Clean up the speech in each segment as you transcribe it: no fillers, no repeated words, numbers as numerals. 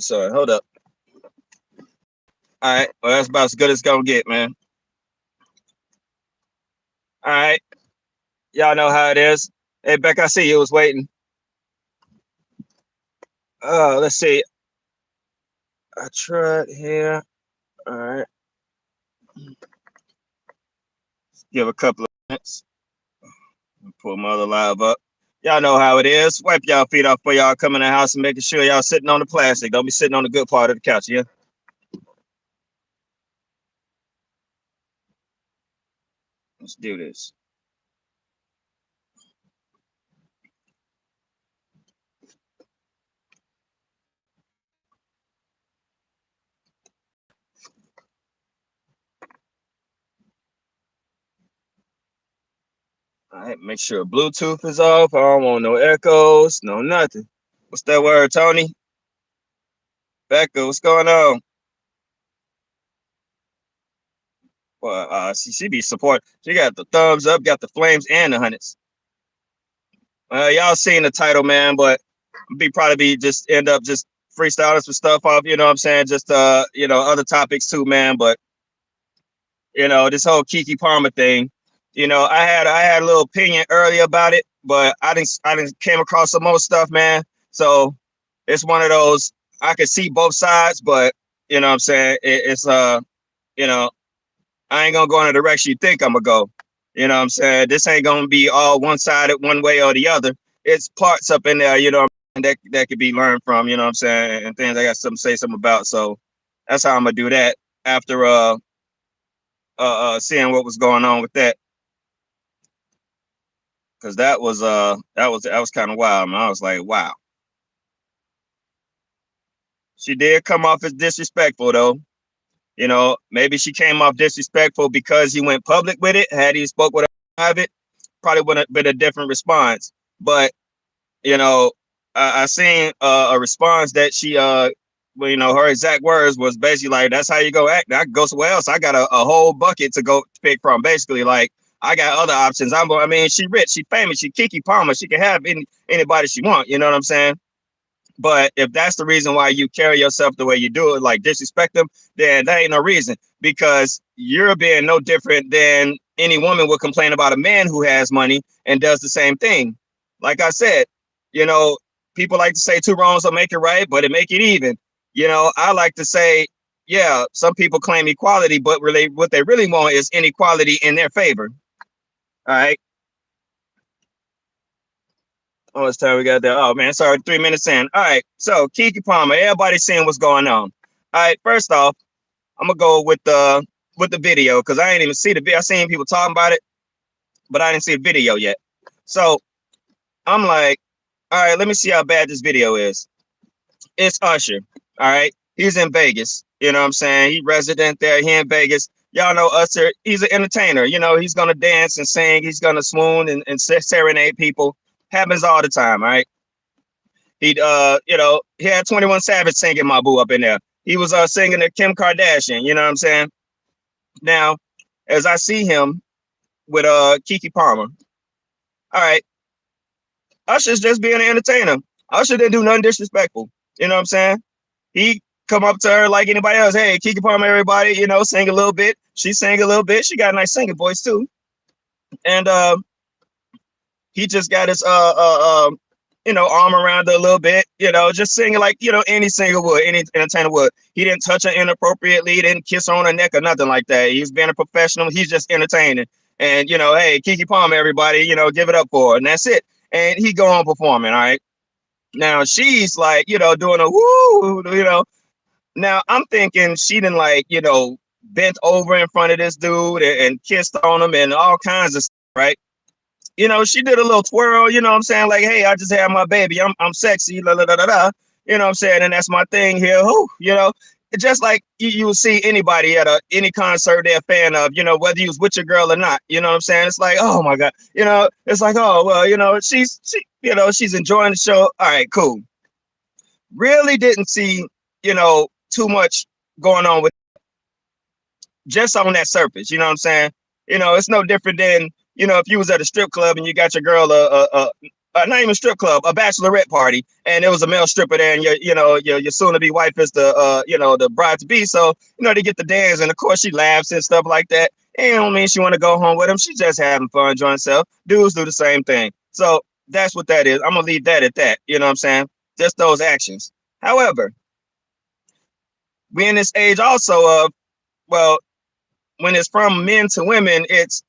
Sorry, hold up. All right. Well, that's about as good as it's gonna get, man. All right. Y'all know how it is. Hey, Beck, I see you was waiting. Let's see. I tried here. All right. Give a couple of minutes. Pull my other live up. Y'all know how it is. Wipe y'all feet off before y'all come in the house and making sure y'all sitting on the plastic. Don't be sitting on the good part of the couch, yeah? Let's do this. All right, make sure Bluetooth is off. I don't want no echoes, no nothing. What's that word, Tony? Becca, what's going on? Well, she be support. She got the thumbs up, got the flames and the hundreds. Y'all seen the title, man, but probably be just end up just freestyling some stuff off. You know what I'm saying? Just other topics too, man. But this whole Keke Palmer thing. I had a little opinion earlier about it, but I didn't came across some more stuff, man. So it's one of those I could see both sides, but you know what I'm saying it's you know I ain't gonna go in the direction you think I'm gonna go. You know what I'm saying? This ain't gonna be all one sided one way or the other. It's parts up in there, that could be learned from, you know what I'm saying, and things I got something to say something about. So that's how I'm gonna do that after seeing what was going on with that. Cause that was kind of wild, man. I was like, wow. She did come off as disrespectful though. Maybe she came off disrespectful because he went public with it. Had he spoke with her private, probably would have been a different response. But you know, I seen a response that she well, her exact words was basically like, "That's how you go act. I go somewhere else. I got a whole bucket to go pick from." Basically, like I got other options. I mean, she rich, she famous, she Keke Palmer. She can have anybody she want. You know what I'm saying? But if that's the reason why you carry yourself the way you do it, like disrespect them, then that ain't no reason because you're being no different than any woman would complain about a man who has money and does the same thing. Like I said, you know, people like to say two wrongs don't make it right, but it make it even. I like to say, yeah, some people claim equality, but really what they really want is inequality in their favor. All right. Oh, it's time we got there. Oh man, sorry, 3 minutes in. All right, so Keke Palmer, everybody's seeing what's going on. All right, first off, I'm gonna go with the video because I ain't even see the video. I seen people talking about it, but I didn't see the video yet. So I'm like, all right, let me see how bad this video is. It's Usher. All right, he's in Vegas. You know what I'm saying? He resident there. He in Vegas. Y'all know Usher. He's an entertainer. He's gonna dance and sing. He's gonna swoon and serenade people. Happens all the time. All right. He had 21 Savage singing my boo up in there. He was singing to Kim Kardashian, you know what I'm saying? Now, as I see him with Keke Palmer, all right, Usher's just being an entertainer. Usher didn't do nothing disrespectful. You know what I'm saying? He come up to her like anybody else. Hey, Keke Palmer, everybody, sing a little bit. She sang a little bit. She got a nice singing voice too. And he just got his arm around her a little bit, just singing like, any singer would, any entertainer would. He didn't touch her inappropriately, he didn't kiss her on her neck or nothing like that. He's being a professional, he's just entertaining. And hey, Keke Palmer, everybody, give it up for her. And that's it. And he go on performing, all right. Now she's like, doing a woo. Now I'm thinking she didn't like, bent over in front of this dude and kissed on him and all kinds of stuff, right? She did a little twirl, you know what I'm saying? Like, hey, I just had my baby. I'm sexy, la la la la la. You know what I'm saying? And that's my thing here. It's just like you would see anybody at any concert they're a fan of, whether you was with your girl or not. You know what I'm saying? It's like, oh my God. It's like, oh well, she's enjoying the show. All right, cool. Really didn't see, too much going on with just on that surface, you know what I'm saying? It's no different than, if you was at a strip club and you got your girl not even strip club, a bachelorette party, and there was a male stripper there, and your soon to be wife is the the bride to be. So they get the dance, and of course she laughs and stuff like that. It don't mean she want to go home with him. She's just having fun, enjoying herself. Dudes do the same thing. So that's what that is. I'm gonna leave that at that. You know what I'm saying? Just those actions. However, we in this age also of, well, when it's from men to women, it's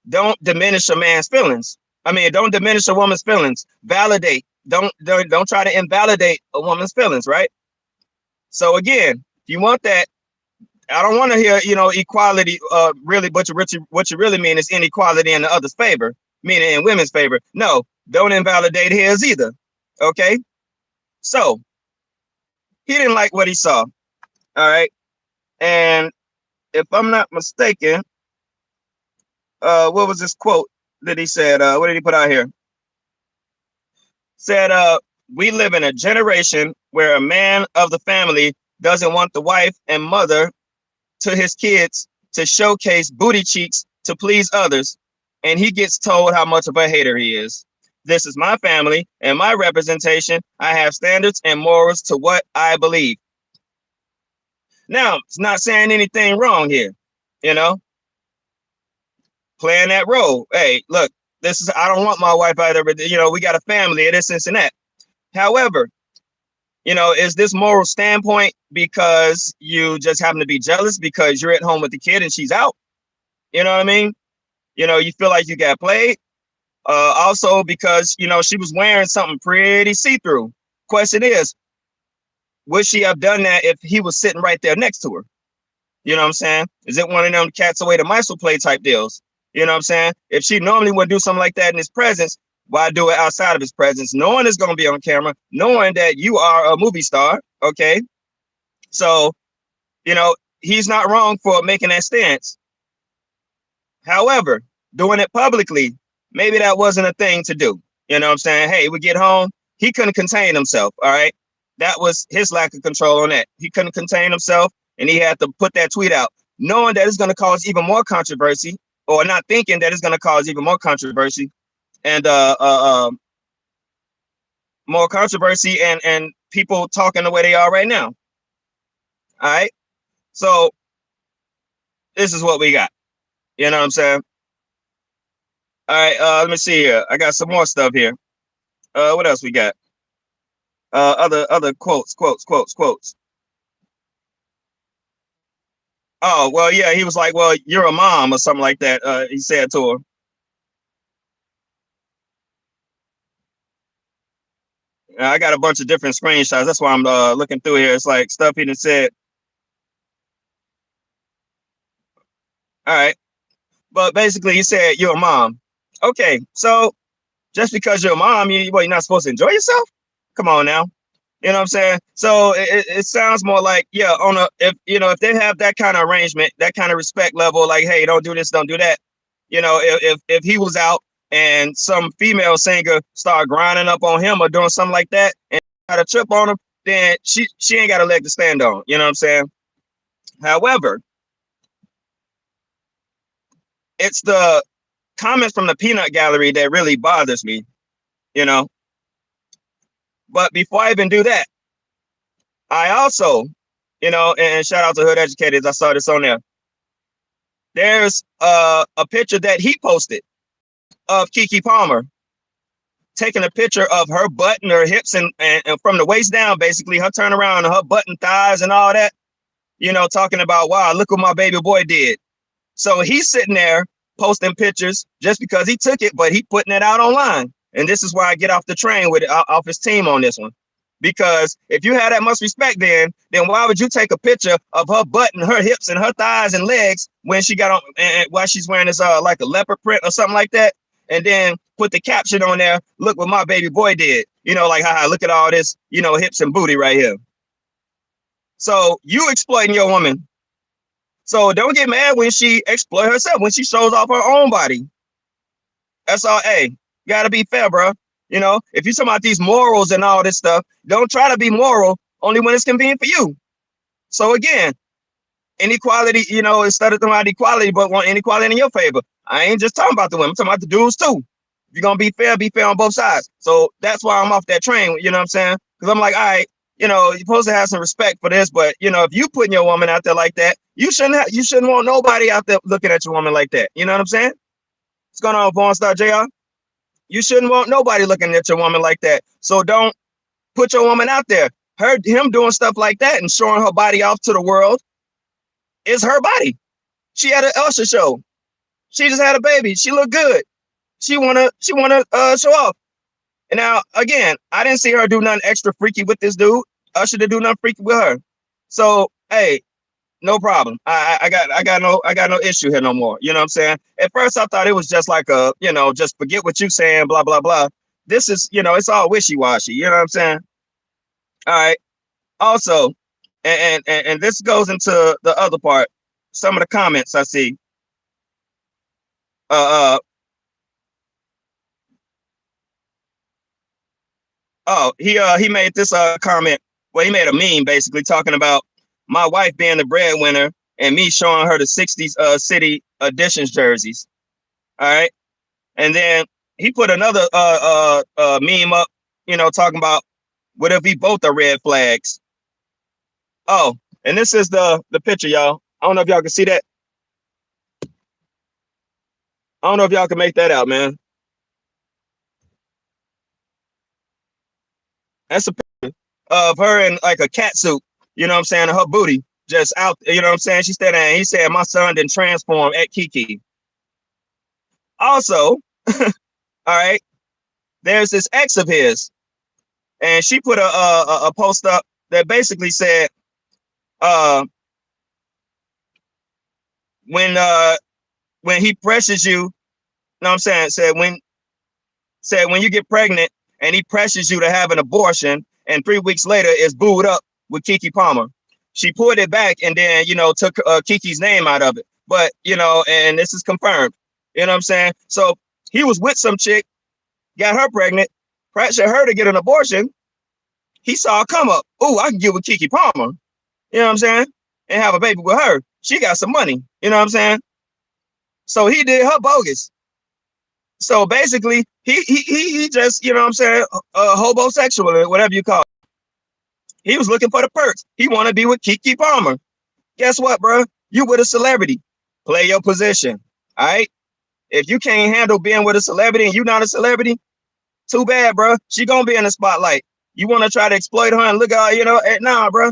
don't diminish a man's feelings. I mean, don't diminish a woman's feelings. Validate. Don't try to invalidate a woman's feelings, right? So again, if you want that, I don't want to hear, equality. Really, what you really mean is inequality in the other's favor, meaning in women's favor. No, don't invalidate his either. Okay. So he didn't like what he saw. All right. And if I'm not mistaken, what was this quote that he said? What did he put out here? Said, we live in a generation where a man of the family doesn't want the wife and mother to his kids to showcase booty cheeks to please others, and he gets told how much of a hater he is. This is my family and my representation. I have standards and morals to what I believe. Now, it's not saying anything wrong here, you know, playing that role. Hey, look, I don't want my wife either, but we got a family, it is this and that. However, is this moral standpoint because you just happen to be jealous because you're at home with the kid and she's out? You know what I mean? You feel like you got played. Also because, she was wearing something pretty see-through. Question is, would she have done that if he was sitting right there next to her? You know what I'm saying? Is it one of them cats away the mice will play type deals? You know what I'm saying? If she normally would do something like that in his presence, why do it outside of his presence? Knowing it's going to be on camera, knowing that you are a movie star, okay? So, he's not wrong for making that stance. However, doing it publicly, maybe that wasn't a thing to do. You know what I'm saying? Hey, we get home, he couldn't contain himself, all right? That was his lack of control on that. He couldn't contain himself, and he had to put that tweet out, knowing that it's going to cause even more controversy, or not thinking that it's going to cause even more controversy, and more controversy, and people talking the way they are right now. All right. So this is what we got. You know what I'm saying? All right. Let me see here. I got some more stuff here. What else we got? Other quotes. Oh, well, yeah, he was like, well, you're a mom or something like that. He said to her. I got a bunch of different screenshots. That's why I'm looking through here. It's like stuff he done said. All right. But basically, he said, you're a mom. Okay. So just because you're a mom, you're not supposed to enjoy yourself? Come on now. You know what I'm saying? So it sounds more like, yeah, if they have that kind of arrangement, that kind of respect level, like, hey, don't do this, don't do that. If he was out and some female singer started grinding up on him or doing something like that and got a trip on him, then she ain't got a leg to stand on. You know what I'm saying? However, it's the comments from the peanut gallery that really bothers me, you know. But before I even do that, I also, and shout out to Hood Educators, I saw this on there. There's a picture that he posted of Keke Palmer taking a picture of her butt and her hips and from the waist down, basically her turnaround and her butt and thighs and all that, talking about, wow, look what my baby boy did. So he's sitting there posting pictures just because he took it, but he putting it out online. And this is why I get off the train with off his team on this one. Because if you had that much respect, then why would you take a picture of her butt and her hips and her thighs and legs when she got on and while she's wearing this like a leopard print or something like that, and then put the caption on there, look what my baby boy did, like, haha, look at all this, hips and booty right here. So you exploiting your woman. So don't get mad when she exploit herself, when she shows off her own body. That's all. Hey, gotta be fair, bro. If you're talking about these morals and all this stuff, don't try to be moral only when it's convenient for you. So again, inequality, instead of talking about equality, but want inequality in your favor. I ain't just talking about the women, I'm talking about the dudes too. If you're gonna be fair on both sides. So that's why I'm off that train. You know what I'm saying? Because I'm like, all right, you're supposed to have some respect for this, but if you putting your woman out there like that, you shouldn't want nobody out there looking at your woman like that. You know what I'm saying? What's going on, Porn Star JR? You shouldn't want nobody looking at your woman like that. So don't put your woman out there. Him doing stuff like that and showing her body off to the world is her body. She had an Usher show. She just had a baby. She looked good. She wanna show off. And now again, I didn't see her do nothing extra freaky with this dude. Usher to do nothing freaky with her. So hey, no problem. I got no issue here no more. You know what I'm saying? At first I thought it was just like just forget what you saying, blah blah blah. This is, it's all wishy-washy. You know what I'm saying? All right. Also, and this goes into the other part. Some of the comments I see. Uh, uh he made this comment. Well, he made a meme basically talking about my wife being the breadwinner and me showing her the '60s city editions jerseys. All right. And then he put another meme up, talking about what if we both are red flags. Oh, and this is the picture, y'all. I don't know if y'all can see that. I don't know if y'all can make that out, man. That's a picture of her in like a cat suit, you know what I'm saying, and her booty just out, you know what I'm saying? She standing there and he said, my son didn't transform at Keke. Also, all right, there's this ex of his, and she put a post up that basically said, uh, when when he pressures you, know what I'm saying, said when you get pregnant and he pressures you to have an abortion, and 3 weeks later is booed up with Keke Palmer. She pulled it back and then took Keke's name out of it. But and this is confirmed. You know what I'm saying? So he was with some chick, got her pregnant, pressured her to get an abortion. He saw a come up. Oh, I can get with Keke Palmer. You know what I'm saying? And have a baby with her. She got some money. You know what I'm saying? So he did her bogus. So basically, he just, you know what I'm saying, homosexual or whatever you call it. He was looking for the perks. He want to be with Keke Palmer. Guess what, bro? You with a celebrity. Play your position. All right. If you can't handle being with a celebrity and you not a celebrity, too bad, bro. She gonna be in the spotlight. You want to try to exploit her and look at, nah, bro.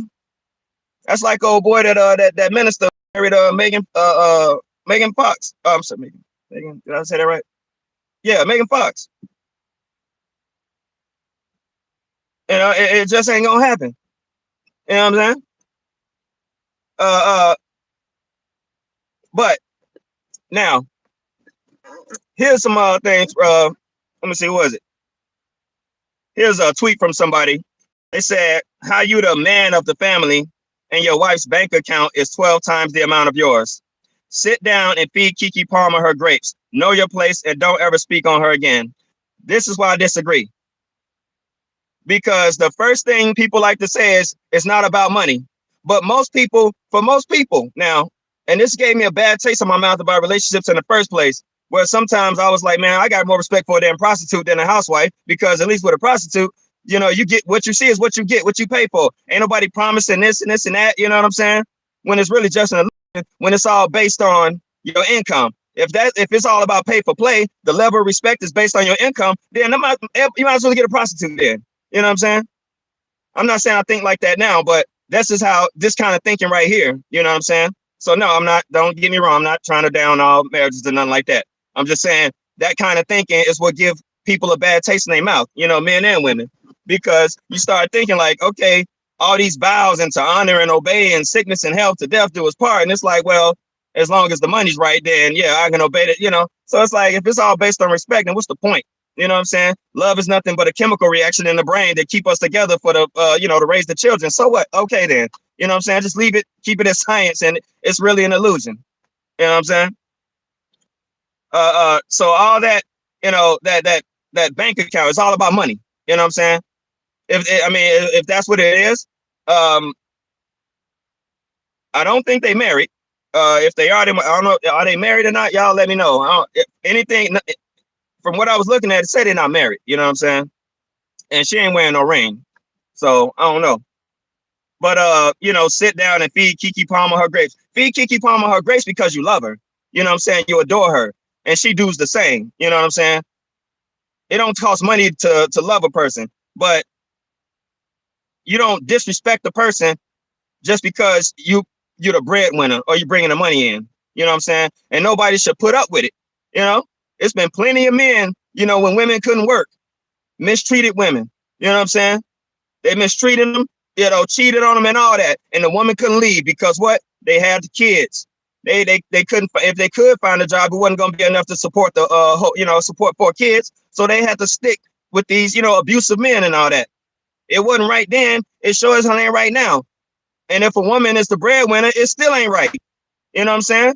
That's like old boy that minister married Megan Fox. Oh, I'm sorry, Megan. Did I say that right? Yeah, Megan Fox. It just ain't gonna happen. You know what I'm saying? Uh, uh, but now here's some things. Let me see, what was it? Here's a tweet from somebody. They said, "How you the man of the family, and your wife's bank account is 12 times the amount of yours? Sit down and feed Keke Palmer her grapes. Know your place and don't ever speak on her again." This is why I disagree. Because the first thing people like to say is it's not about money. But for most people now, and this gave me a bad taste in my mouth about relationships in the first place, where sometimes I was like, man, I got more respect for a damn prostitute than a housewife, because at least with a prostitute, you get what you see is what you get, what you pay for. Ain't nobody promising this and this and that, you know what I'm saying? When it's really just an illusion, when it's all based on your income. If it's all about pay for play, the level of respect is based on your income, then you might as well get a prostitute then. You know what I'm saying? I'm not saying I think like that now, but this is how this kind of thinking right here. You know what I'm saying? So no, I'm not. Don't get me wrong. I'm not trying to down all marriages and nothing like that. I'm just saying that kind of thinking is what give people a bad taste in their mouth. Men and women, because you start thinking like, okay, all these vows and to honor and obey and sickness and health to death do us part, and it's like, well, as long as the money's right, then yeah, I can obey it. So it's like if it's all based on respect, then what's the point? You know what I'm saying? Love is nothing but a chemical reaction in the brain that keep us together for the, to raise the children. So what? Okay, then. You know what I'm saying? Just leave it, keep it as science, and it's really an illusion. You know what I'm saying? So all that, that bank account is all about money. You know what I'm saying? If that's what it is, I don't think they married. If they are, I don't know, are they married or not? Y'all let me know. If anything, from what I was looking at, it said they're not married. You know what I'm saying? And she ain't wearing no ring, so I don't know. But sit down and feed Keke Palmer her grapes. Feed Keke Palmer her grapes because you love her. You know what I'm saying? You adore her, and she does the same. You know what I'm saying? It don't cost money to love a person, but you don't disrespect the person just because you're the breadwinner or you're bringing the money in. You know what I'm saying? And nobody should put up with it. You know, it's been plenty of men. When women couldn't work, mistreated women. You know what I'm saying? They mistreated them, cheated on them and all that. And the woman couldn't leave because what? They had the kids. They couldn't, if they could find a job, it wasn't going to be enough to support the support 4 kids. So they had to stick with these abusive men and all that. It wasn't right then. It sure as hell ain't right now. And if a woman is the breadwinner, it still ain't right. You know what I'm saying?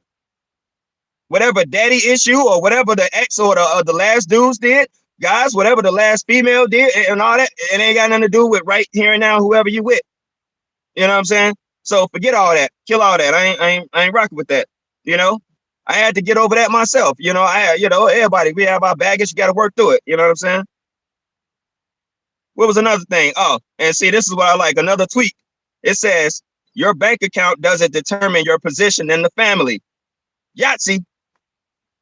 Whatever daddy issue or whatever the ex or the last dudes did, guys, whatever the last female did and all that, it ain't got nothing to do with right here and now, whoever you with. You know what I'm saying? So forget all that. Kill all that. I ain't rocking with that. You know? I had to get over that myself. Everybody, we have our baggage, you got to work through it. You know what I'm saying? What was another thing? Oh, and see, this is what I like. Another tweet. It says, your bank account doesn't determine your position in the family. Yahtzee.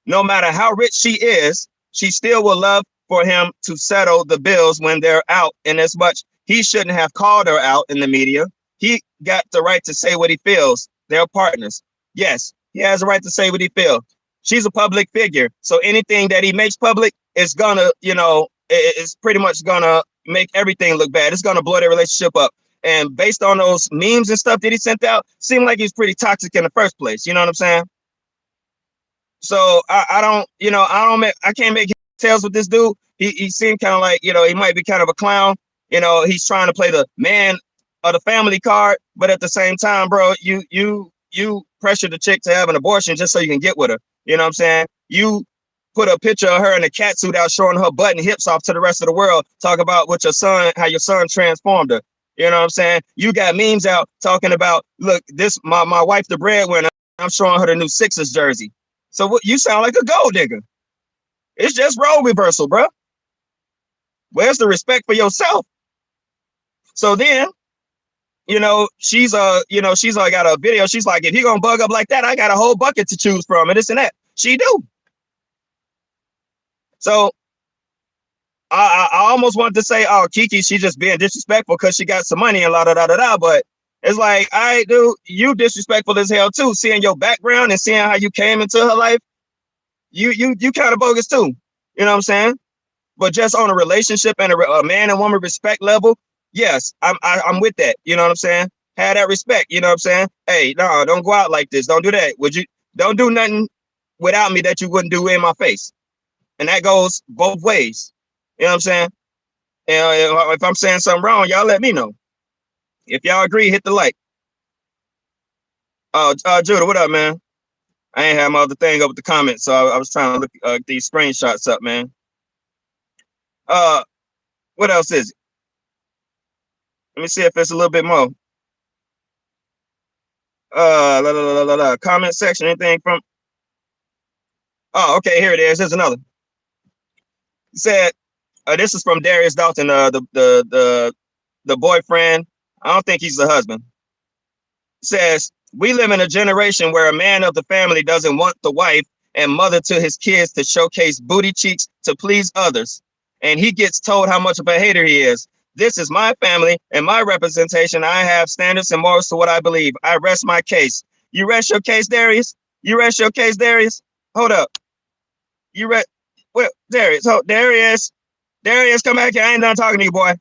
No matter how rich she is, she still will love for him to settle the bills when they're out. And as much he shouldn't have called her out in the media. He got the right to say what he feels. They're partners. Yes, he has a right to say what he feels. She's a public figure. So anything that he makes public is gonna, it's pretty much gonna make everything look bad. It's gonna blow their relationship up. And based on those memes and stuff that he sent out, seemed like he's pretty toxic in the first place. You know what I'm saying? So I don't, I can't make tails with this dude. He seemed kind of like, he might be kind of a clown. He's trying to play the man of the family card, but at the same time, bro, you pressure the chick to have an abortion just so you can get with her. You know what I'm saying? You put a picture of her in a cat suit out showing her butt and hips off to the rest of the world. Talk about what how your son transformed her. You know what I'm saying? You got memes out talking about, look, this my wife, the breadwinner. I'm showing her the new Sixers jersey. So what? You sound like a gold digger. It's just role reversal, bro. Where's the respect for yourself? So then, she's got a video. She's like, if he gonna bug up like that, I got a whole bucket to choose from, and this and that. She do. So I almost wanted to say, oh, Keke, she just being disrespectful because she got some money and la da da da da. But it's like, I do, you disrespectful as hell too. Seeing your background and seeing how you came into her life, you kind of bogus too. You know what I'm saying? But just on a relationship and a man and woman respect level, yes, I'm with that. You know what I'm saying? Have that respect. You know what I'm saying? Hey, no, don't go out like this. Don't do that. Would you? Don't do nothing without me that you wouldn't do in my face. And that goes both ways. You know what I'm saying? And if I'm saying something wrong, y'all let me know. If y'all agree, hit the like. Judah, what up, man? I ain't have my other thing up with the comments, so I was trying to look these screenshots up, man. What else is it? Let me see if it's a little bit more. Comment section, anything from? Oh, okay, here it is. There's another. He said, this is from Darius Dalton, the boyfriend. I don't think he's the husband. Says, we live in a generation where a man of the family doesn't want the wife and mother to his kids to showcase booty cheeks to please others. And he gets told how much of a hater he is. This is my family and my representation. I have standards and morals to what I believe. I rest my case. You rest your case, Darius? You rest your case, Darius? Hold up. You rest. Well, Darius. Oh, Darius. Darius, come back here. I ain't done talking to you, boy.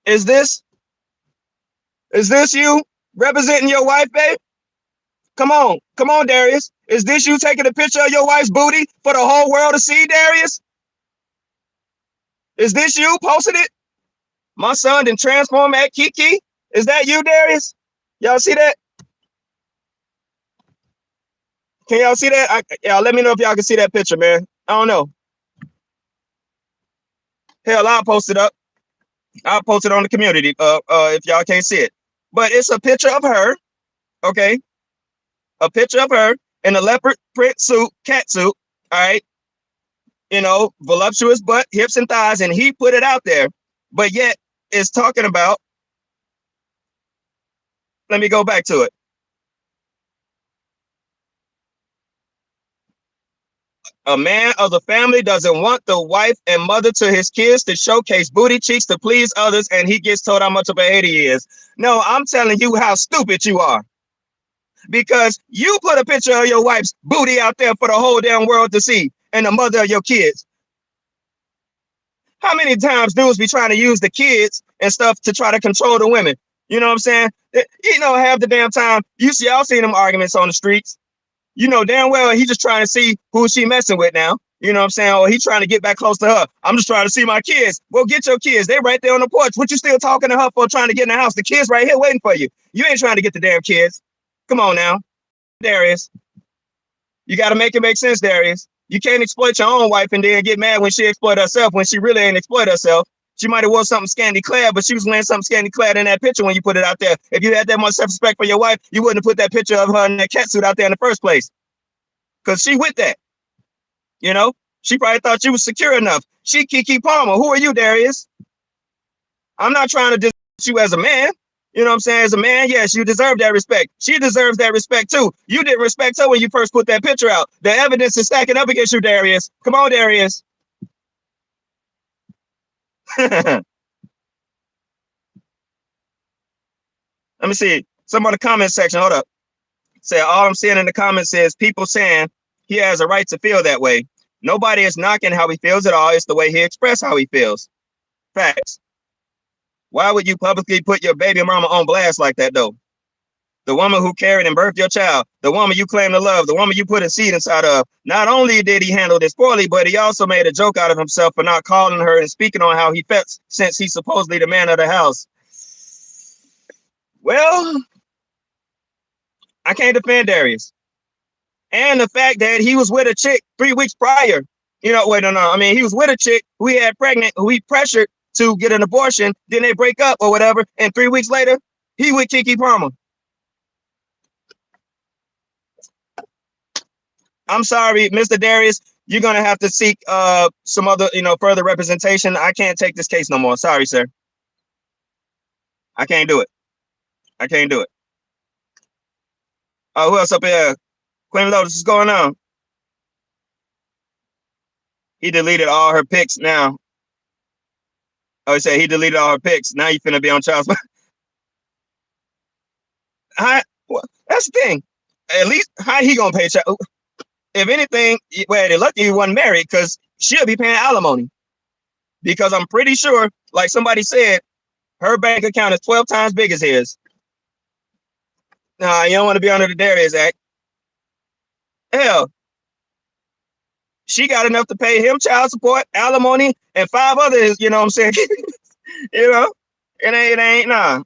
Is this you representing your wife, babe? Come on, Darius. Is this you taking a picture of your wife's booty for the whole world to see, Darius? Is this you posted it? My son didn't transform at Keke. Is that you, Darius? Y'all see that? Can y'all see that? Y'all let me know if y'all can see that picture, man. I don't know. Hell, I'll post it up. I'll post it on the community if y'all can't see it. But it's a picture of her, okay? a picture of her in a leopard print suit, cat suit, all right, voluptuous butt, hips and thighs, and he put it out there. But yet it's talking about, let me go back to it. A man of the family doesn't want the wife and mother to his kids to showcase booty cheeks to please others, and he gets told how much of a hater he is. No, I'm telling you how stupid you are. Because you put a picture of your wife's booty out there for the whole damn world to see, and the mother of your kids. How many times dudes be trying to use the kids and stuff to try to control the women? You know what I'm saying? Half the damn time, y'all seen them arguments on the streets. You know damn well he just trying to see who she messing with now. You know what I'm saying? Or he trying to get back close to her. I'm just trying to see my kids. Well, get your kids. They right there on the porch. What you still talking to her for, trying to get in the house? The kids right here waiting for you. You ain't trying to get the damn kids. Come on now, Darius. You got to make it make sense, Darius. You can't exploit your own wife and then get mad when she exploit herself when she really ain't exploit herself. She might have wore something scanty clad, but she was wearing something scanty clad in that picture when you put it out there. If you had that much self-respect for your wife, you wouldn't have put that picture of her in that catsuit out there in the first place. Because she with that. She probably thought you was secure enough. She Keke Palmer. Who are you, Darius? I'm not trying to disrespect you as a man. You know what I'm saying? As a man, yes, you deserve that respect. She deserves that respect too. You didn't respect her when you first put that picture out. The evidence is stacking up against you, Darius. Come on, Darius. Let me see. Some of the comment section. Hold up. Say all I'm seeing in the comments is people saying he has a right to feel that way. Nobody is knocking how he feels at all. It's the way he expressed how he feels. Facts. Why would you publicly put your baby mama on blast like that, though? The woman who carried and birthed your child, the woman you claim to love, the woman you put a seed inside of. Not only did he handle this poorly, but he also made a joke out of himself for not calling her and speaking on how he felt since he's supposedly the man of the house. Well, I can't defend Darius. And the fact that he was with a chick 3 weeks prior. Wait, no. I mean, he was with a chick who he had pregnant, who he pressured to get an abortion. Then they break up or whatever. And 3 weeks later, he with Keke Palmer. I'm sorry, Mr. Darius. You're gonna have to seek some other, further representation. I can't take this case no more. Sorry, sir. I can't do it. I can't do it. Who else up here? Queen Lotus, what's going on? He deleted all her pics now. Oh, he said he deleted all her pics. Now you finna be on child support. Well, that's the thing. At least how he gonna pay child? If anything, well, they're lucky he wasn't married because she'll be paying alimony. Because I'm pretty sure, like somebody said, her bank account is 12 times big as his. Nah, you don't want to be under the Darius Act. Hell, she got enough to pay him child support, alimony, and 5 others. You know what I'm saying? It ain't nah.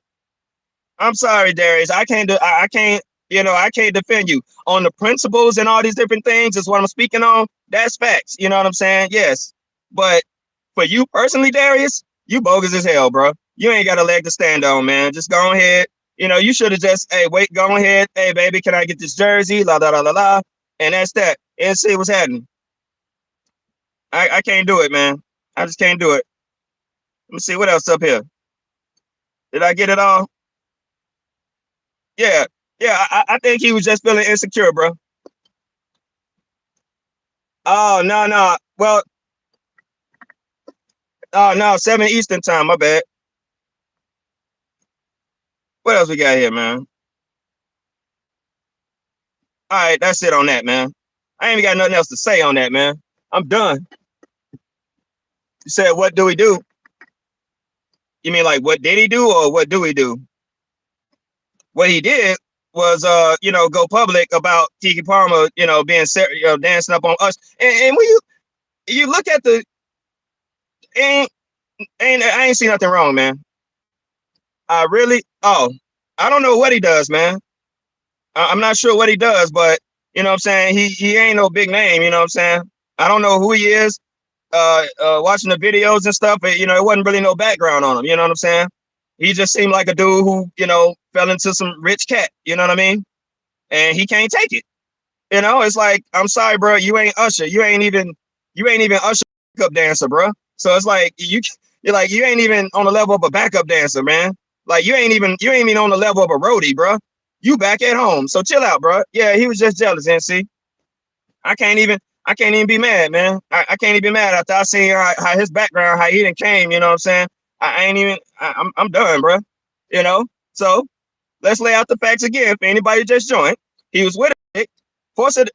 I'm sorry, Darius. I can't do. I can't. I can't defend you on the principles and all these different things. Is what I'm speaking on. That's facts. You know what I'm saying? Yes, but for you personally, Darius, you bogus as hell, bro. You ain't got a leg to stand on, man. Just go ahead. You should have just, hey, wait, go ahead. Hey, baby, can I get this jersey? La la la la la. And that's that. And see what's happening. I can't do it, man. I just can't do it. Let me see what else up here. Did I get it all? Yeah, yeah. I think he was just feeling insecure, bro. Oh no, no. Well, oh no, 7 Eastern time. My bad. What else we got here, man? All right, that's it on that, man. I ain't even got nothing else to say on that, man. I'm done. You said, what do we do? You mean like what did he do or what do we do? What he did was, go public about Keke Palmer, being, dancing up on us. And when you look at the, ain't I ain't see nothing wrong, man. I really, I don't know what he does, man. I'm not sure what he does, but you know what I'm saying? He ain't no big name, you know what I'm saying? I don't know who he is. Watching the videos and stuff, but it wasn't really no background on him, you know what I'm saying? He just seemed like a dude who, fell into some rich cat, you know what I mean? and he can't take it. You know, it's like, I'm sorry, bro, you ain't Usher, you ain't even Usher backup dancer, bro. So it's like you're like you ain't even on the level of a backup dancer, man. Like you ain't even on the level of a roadie, bro. You back at home, so chill out, bro. Yeah, he was just jealous, NC. I can't even I can't even be mad, man. I can't even be mad after I seen how his background, how he didn't came. You know what I'm saying? I ain't even. I'm done, bro. You know. So let's lay out the facts again for anybody just joined. He was with a chick, forced her,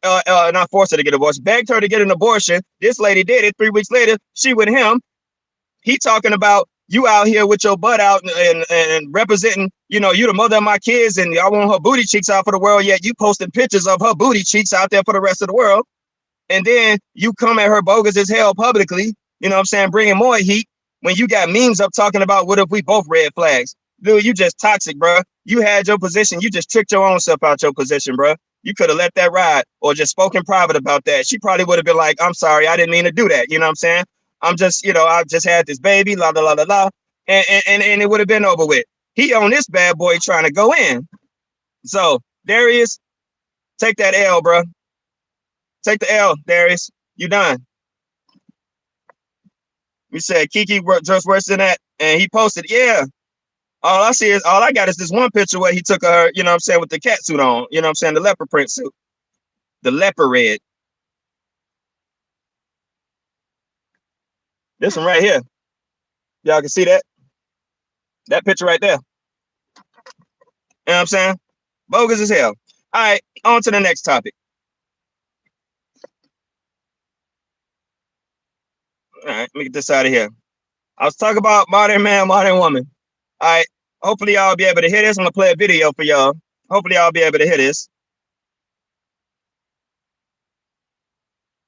not forced her to get a divorce, begged her to get an abortion. This lady did it. 3 weeks later, she with him. He talking about you out here with your butt out and representing, you know, you the mother of my kids and y'all want her booty cheeks out for the world, yet you posting pictures of her booty cheeks out there for the rest of the world. And then you come at her bogus as hell publicly, you know what I'm saying, bringing more heat when you got memes up talking about what if we both red flags. Dude, you just toxic, bro. You had your position. You just tricked your own self out your position, bro. You could have let that ride or just spoken private about that. She probably would have been like, I'm sorry, I didn't mean to do that. You know what I'm saying? I'm just, you know, I just had this baby, la, la, la, la, la. And it would have been over with. He on this bad boy trying to go in. So, Darius, take that L, bro. Take the L, Darius. You done. We said Keke just worse than that. And he posted, yeah. All I got is this one picture where he took her, you know what I'm saying, with the cat suit on. You know what I'm saying? The leopard print suit. The leopard red. This one right here. Y'all can see that? That picture right there. You know what I'm saying? Bogus as hell. All right, on to the next topic. All right, let me get this out of here. I was talking about modern man, modern woman. All right, hopefully y'all be able to hear this. I'm going to play a video for y'all. Hopefully y'all be able to hear this.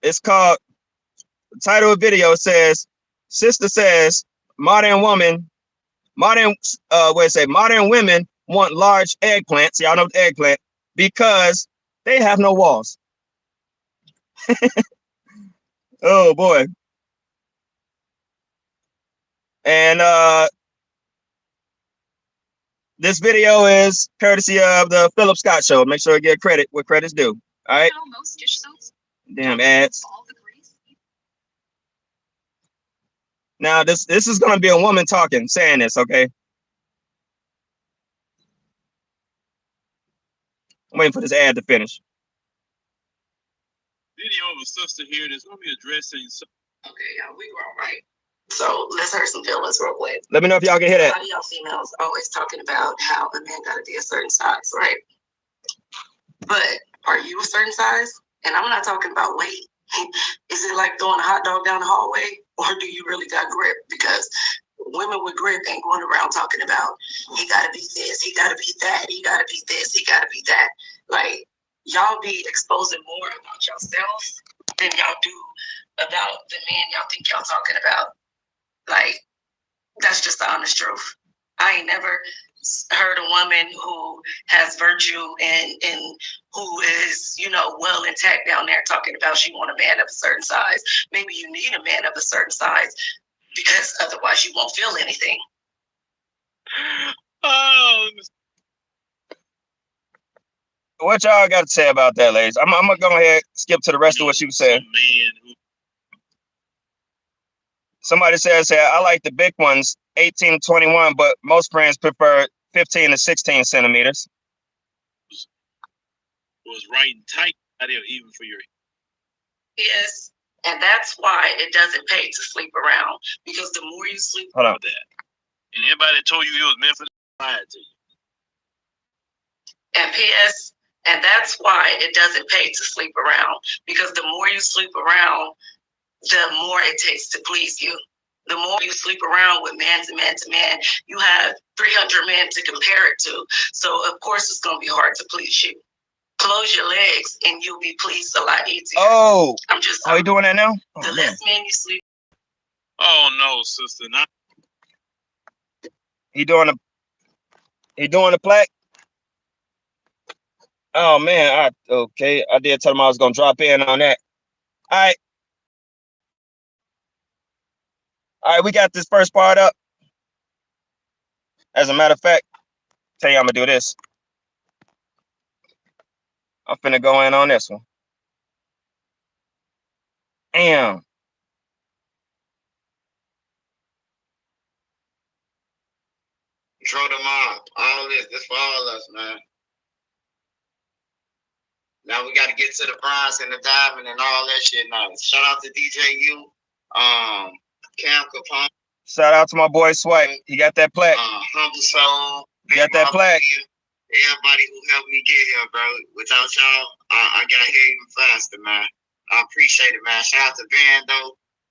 It's called, the title of the video says, Sister says, modern woman, modern, modern women want large eggplants. Y'all know the eggplant because they have no walls. Oh boy. And this video is courtesy of the Philip Scott Show. Make sure you get credit where credit's due. All right. Damn ads. Now this is gonna be a woman talking, saying this, okay? I'm waiting for this ad to finish. Video of a sister here that's gonna be addressing. Okay, yeah, we were all right. So let's hurt some feelings real quick. Let me know if y'all can hear that. A lot of y'all females always talking about how a man gotta be a certain size, right? But are you a certain size? And I'm not talking about weight. Is it like throwing a hot dog down the hallway? Or do you really got grip? Because women with grip ain't going around talking about he gotta be this, he gotta be that, he gotta be this, he gotta be that. Like, y'all be exposing more about yourselves than y'all do about the men y'all think y'all talking about. Like, that's just the honest truth. I ain't never heard a woman who has virtue and who is, you know, well intact down there talking about she want a man of a certain size. Maybe you need a man of a certain size because otherwise you won't feel anything. What y'all got to say about that, ladies? I'm gonna go ahead and skip to the rest of what she was saying. Somebody says here, I like the big ones, 18 to 21, but most friends prefer 15 to 16 centimeters. Was right and tight out there even for your. Yes, and that's why it doesn't pay to sleep around, because the more you sleep around that, and everybody that told you it was meant for lied to you. And P.S. And that's why it doesn't pay to sleep around, because the more you sleep around, the more it takes to please you. The more you sleep around with man to man to man, you have 300 men to compare it to. So of course it's gonna be hard to please you. Close your legs and you'll be pleased a lot easier. Oh, I'm just. Are you doing that now? The less men you sleep. Oh no, sister, not. He doing a plaque. Oh man, okay. I did tell him I was gonna drop in on that. All right. All right, we got this first part up. As a matter of fact, tell you I'm gonna do this. I'm finna go in on this one. Damn. Throw them all this for all us, man. Now we got to get to the bronze and the diamond and all that shit now. Shout out to DJU, Cam Capone. Shout out to my boy Swipe. He got that plaque. Humble Soul. He got that plaque. Everybody who helped me get here, bro. Without y'all, I got here even faster, man. I appreciate it, man. Shout out to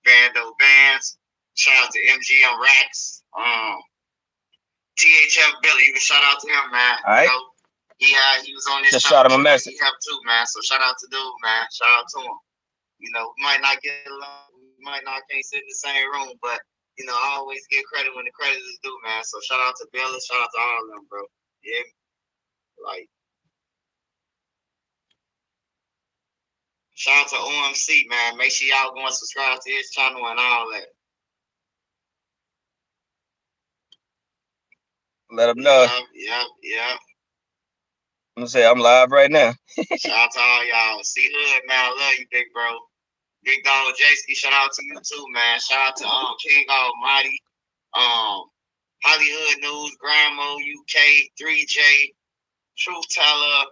Bando Bands. Shout out to MGM Racks. THF Billy, you can shout out to him, man. All right. You know, he was on this. Just shot him a message. He helped too, man. So shout out to dude, man. Shout out to him. You know, we might not get along, we might not can't sit in the same room, but you know, I always give credit when the credit is due, man. So shout out to Billy, shout out to all of them, bro. Yeah, like shout out to O.M.C, man. Make sure y'all go and subscribe to his channel and all that. Let him know. Yep. I'm gonna say I'm live right now. Shout out to all y'all. See Hood, man. I love you, big bro. Big Dog J-Ski, shout out to you too, man. Shout out to King Almighty, Hollywood News, Grandma UK, 3J, Truth Teller,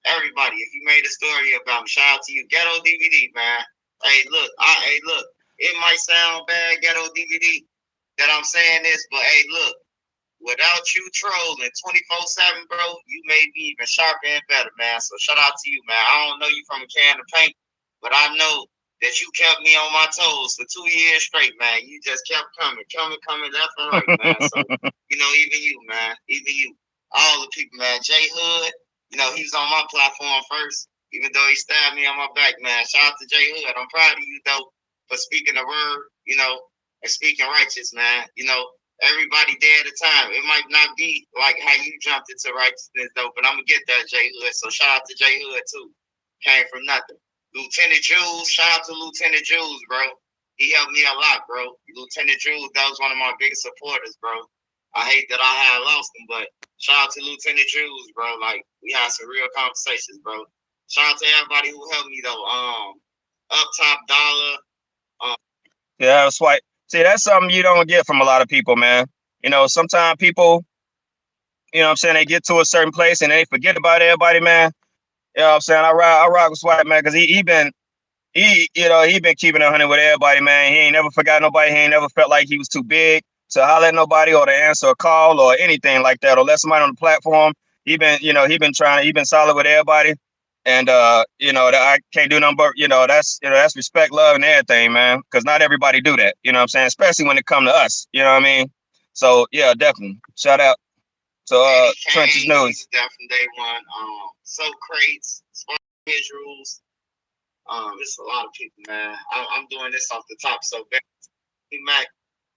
everybody. If you made a story about me, shout out to you. Ghetto DVD, man. Hey, look, it might sound bad, Ghetto DVD, that I'm saying this, but hey, look, without you trolling 24/7, bro, you made me even sharper and better, man. So shout out to you, man. I don't know you from a can of paint, but I know that you kept me on my toes for 2 years straight, man. You just kept coming left and right, man. So, you know, even you, man. Even you. All the people, man. Jay Hood, you know, he was on my platform first, even though he stabbed me on my back, man. Shout out to Jay Hood. I'm proud of you, though, for speaking the word, you know, and speaking righteous, man. You know, everybody there at a time. It might not be like how you jumped into righteousness, though, but I'm going to get that, Jay Hood. So shout out to Jay Hood, too. Came from nothing. Lieutenant Jules, shout out to Lieutenant Jules, bro. He helped me a lot, bro. Lieutenant Jules, that was one of my biggest supporters, bro. I hate that I had lost him, but shout out to Lieutenant Jules, bro. Like, we had some real conversations, bro. Shout out to everybody who helped me, though. Up Top Dollar. Yeah, Swipe. See, that's something you don't get from a lot of people, man. You know, sometimes people, you know what I'm saying, they get to a certain place and they forget about everybody, man. You know what I'm saying? I rock with Swipe, man, because he been keeping 100 with everybody, man. He ain't never forgot nobody. He ain't never felt like he was too big to holler at nobody or to answer a call or anything like that or let somebody on the platform. He been solid with everybody. And I can't do nothing but, that's respect, love, and everything, man. Because not everybody do that, you know what I'm saying? Especially when it come to us, you know what I mean? So yeah, definitely. Shout out to Trenches News. Definitely day one. So crates, visuals. It's a lot of people, man. I'm doing this off the top. So Mac,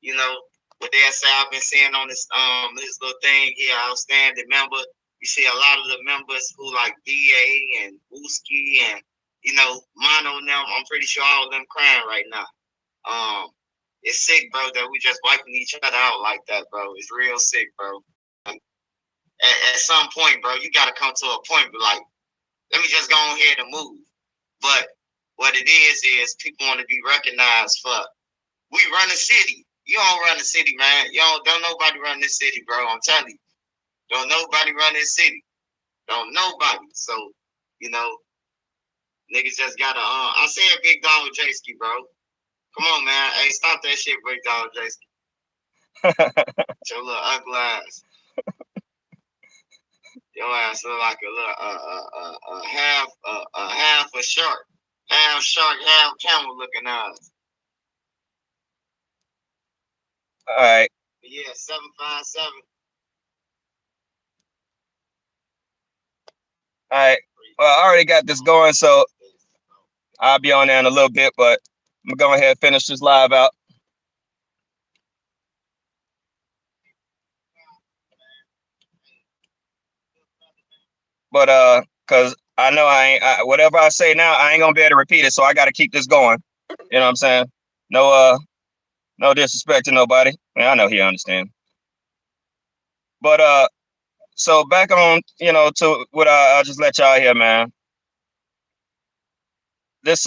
you know, what they say I've been seeing on this little thing here, outstanding member. You see a lot of the members who like DA and Uski and Mono and them. I'm pretty sure all of them crying right now. It's sick, bro, that we just wiping each other out like that, bro. It's real sick, bro. At some point, bro, you gotta come to a point where like, let me just go on here and move. But what it is people want to be recognized for we run the city. You don't run the city, man. Don't nobody run this city, bro. I'm telling you. Don't nobody run this city. Don't nobody. So, niggas just gotta I said Big Dog J-Ski, bro. Come on, man. Hey, stop that shit, Big Dog J-Ski. Your little ugly ass. Your ass look like a half a shark. Half shark, half camel looking eyes. All right. Yeah, 757. All right. Well, I already got this going, so I'll be on there in a little bit, but I'm gonna go ahead and finish this live out. But cause I know whatever I say now, I ain't gonna be able to repeat it, so I gotta keep this going. You know what I'm saying? No disrespect to nobody. I mean, I know he understand. But So back on, to what I'll just let y'all hear, man. This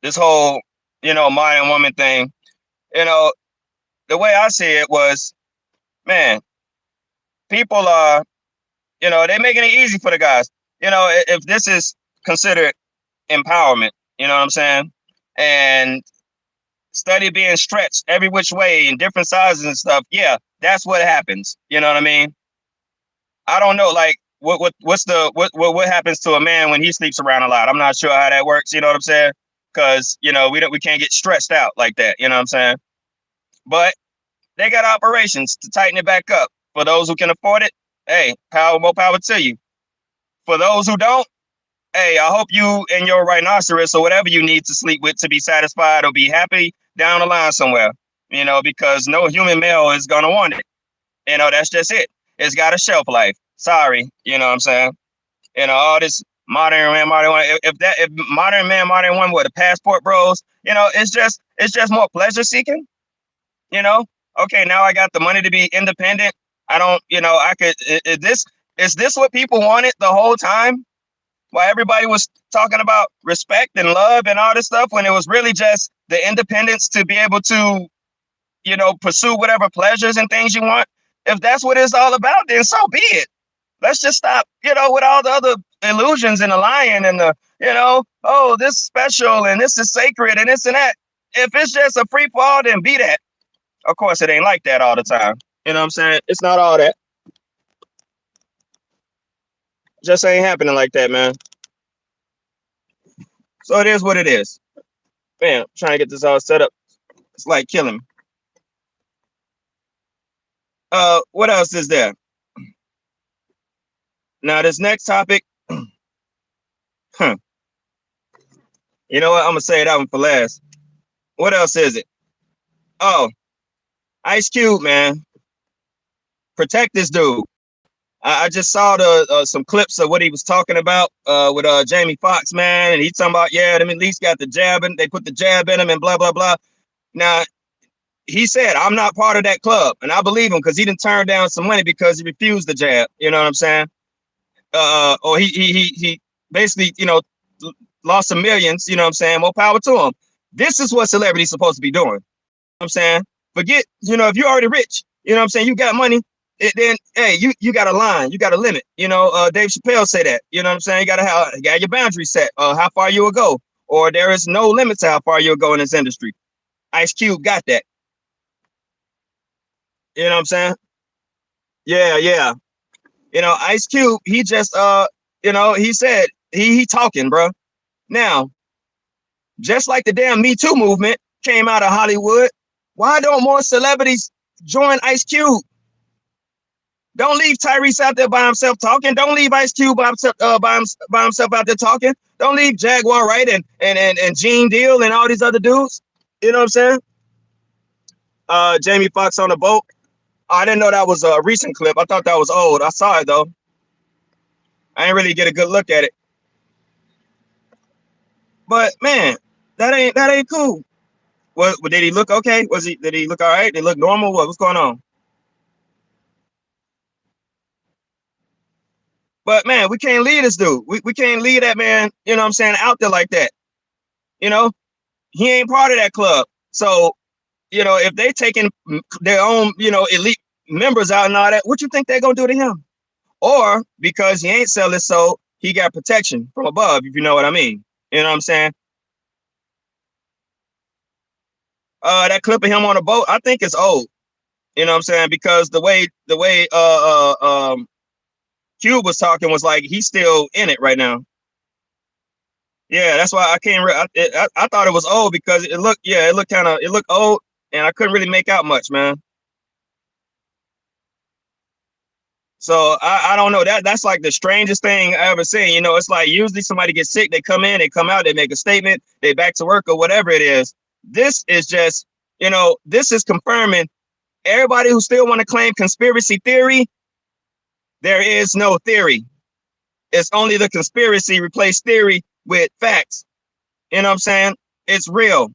this whole, man and woman thing, you know, the way I see it was, man, people are, they're making it easy for the guys. If this is considered empowerment, you know what I'm saying? And study being stretched every which way in different sizes and stuff. Yeah, that's what happens. You know what I mean? I don't know, like what happens to a man when he sleeps around a lot. I'm not sure how that works. You know what I'm saying? Because we can't get stressed out like that. You know what I'm saying? But they got operations to tighten it back up. For those who can afford it, hey, more power to you. For those who don't, hey, I hope you and your rhinoceros or whatever you need to sleep with to be satisfied or be happy down the line somewhere. Because no human male is gonna want it. That's just it. It's got a shelf life. Sorry, you know what I'm saying? All this modern man, modern one. If modern man, modern one were the passport bros, it's just more pleasure seeking. You know, okay, now I got the money to be independent. I don't, I could. Is this what people wanted the whole time? Why everybody was talking about respect and love and all this stuff when it was really just the independence to be able to, pursue whatever pleasures and things you want. If that's what it's all about, then so be it. Let's just stop, with all the other illusions and the lying and the, oh, this special and this is sacred and this and that. If it's just a free fall, then be that. Of course, it ain't like that all the time. You know what I'm saying? It's not all that. Just ain't happening like that, man. So it is what it is. Man, trying to get this all set up. It's like killing me. What else is there? Now, this next topic, huh, you know what? I'm gonna say that one for last. What else is it? Oh, Ice Cube, man, protect this dude. I just saw the some clips of what he was talking about with Jamie Foxx, man, and he's talking about, yeah, them at least got the jab and they put the jab in him and blah blah blah. Now he said, I'm not part of that club, and I believe him because he didn't turn down some money because he refused the jab. You know what I'm saying? Or he basically, lost some millions. You know what I'm saying? More power to him. This is what celebrity's supposed to be doing. You know what I'm saying? Forget, if you're already rich, you know what I'm saying? You got money. Then hey, you got a line, you got a limit. Dave Chappelle say that. You know what I'm saying? You got your boundaries set. How far you will go, or there is no limit to how far you'll go in this industry. Ice Cube got that. You know what I'm saying? Yeah, yeah. Ice Cube, he just he said he talking, bro. Now, just like the damn Me Too movement came out of Hollywood, why don't more celebrities join Ice Cube? Don't leave Tyrese out there by himself talking. Don't leave Ice Cube by himself out there talking. Don't leave Jaguar Wright and Gene Deal and all these other dudes. You know what I'm saying? Jamie Foxx on the boat. I didn't know that was a recent clip. I thought that was old. I saw it though. I didn't really get a good look at it. But man, that ain't cool. What did he look okay? Did he look all right? Did he look normal? What's going on? But man, we can't leave this dude. We can't leave that man, you know what I'm saying, out there like that. You know, he ain't part of that club. So, if they taking their own, elite members out and all that, what you think they're gonna do to him? Or because he ain't selling, so he got protection from above, if you know what I mean. You know what I'm saying? That clip of him on a boat, I think it's old. You know what I'm saying? Because the way Cube was talking was like he's still in it right now. Yeah, that's why I can't. I thought it was old because it looked old, and I couldn't really make out much, man. So I don't know. That's like the strangest thing I ever seen. It's like usually somebody gets sick, they come in, they come out, they make a statement, they back to work or whatever it is. This is just, this is confirming everybody who still want to claim conspiracy theory. There is no theory. It's only the conspiracy replace theory with facts. You know what I'm saying? It's real.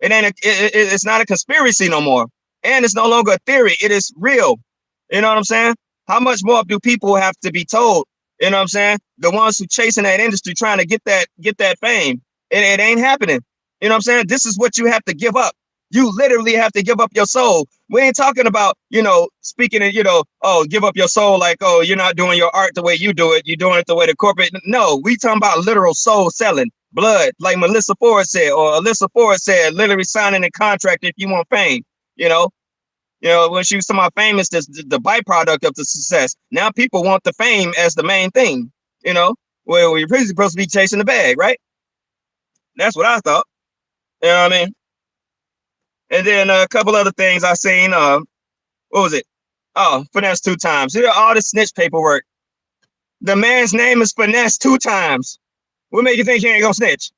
It ain't. It's not a conspiracy no more. And it's no longer a theory. It is real. You know what I'm saying? How much more do people have to be told? You know what I'm saying? The ones who chasing that industry trying to get that fame. It ain't happening. You know what I'm saying? This is what you have to give up. You literally have to give up your soul. We ain't talking about, speaking of, oh, give up your soul like, oh, you're not doing your art the way you do it. You're doing it the way the corporate. No, we talking about literal soul selling, blood, like Melissa Ford said, or Alyssa Ford said, literally signing a contract if you want fame. You know, when she was talking about fame is the byproduct of the success. Now people want the fame as the main thing, where we're really supposed to be chasing the bag, right? That's what I thought. You know what I mean? And then a couple other things I seen. What was it? Oh, finesse 2 times. All the snitch paperwork. The man's name is finesse 2 times. What make you think he ain't gonna snitch?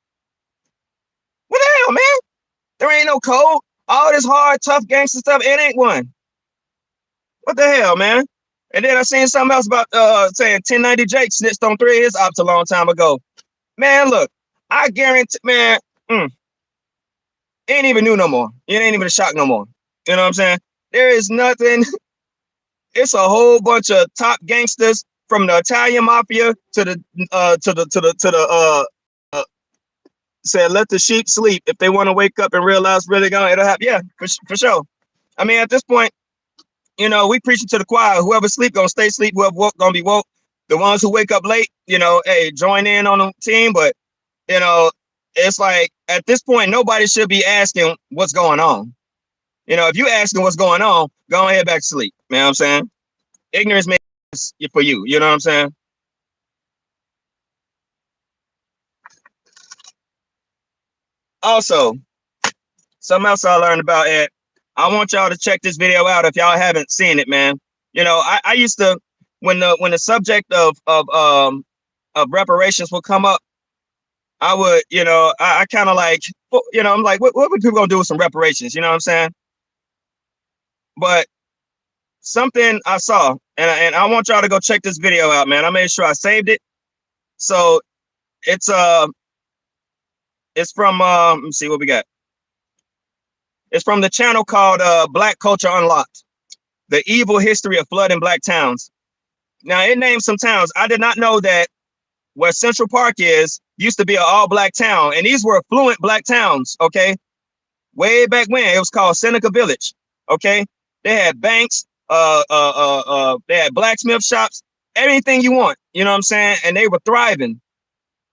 What the hell, man? There ain't no code. All this hard, tough gangster stuff, it ain't one. What the hell, man? And then I seen something else about saying 1090 Jake snitched on 3 of his ops a long time ago. Man, look, I guarantee, man, ain't even new no more. It ain't even a shock no more. You know what I'm saying? There is nothing. It's a whole bunch of top gangsters from the Italian mafia to the said let the sheep sleep. If they want to wake up and realize really gonna it'll happen. Yeah, for sure. I mean, at this point, we preaching to the choir. Whoever sleep gonna stay sleep. Whoever woke gonna be woke. The ones who wake up late, hey, join in on the team. But it's like at this point, nobody should be asking what's going on. If you asking what's going on, go ahead back to sleep. You know what I'm saying? Ignorance makes for you. You know what I'm saying? Also, something else I learned about Ed. I want y'all to check this video out if y'all haven't seen it, man. I used to when the subject of reparations would come up, I would, I kind of like, I'm like, what would people gonna do with some reparations? You know what I'm saying? But something I saw, and I want y'all to go check this video out, man. I made sure I saved it. So it's it's from let me see what we got. It's from the channel called Black Culture Unlocked: The Evil History of Flood in Black Towns. Now it names some towns. I did not know that where Central Park is used to be an all-black town, and these were affluent black towns. Okay, way back when it was called Seneca Village. Okay, they had banks, they had blacksmith shops, everything you want. You know what I'm saying? And they were thriving,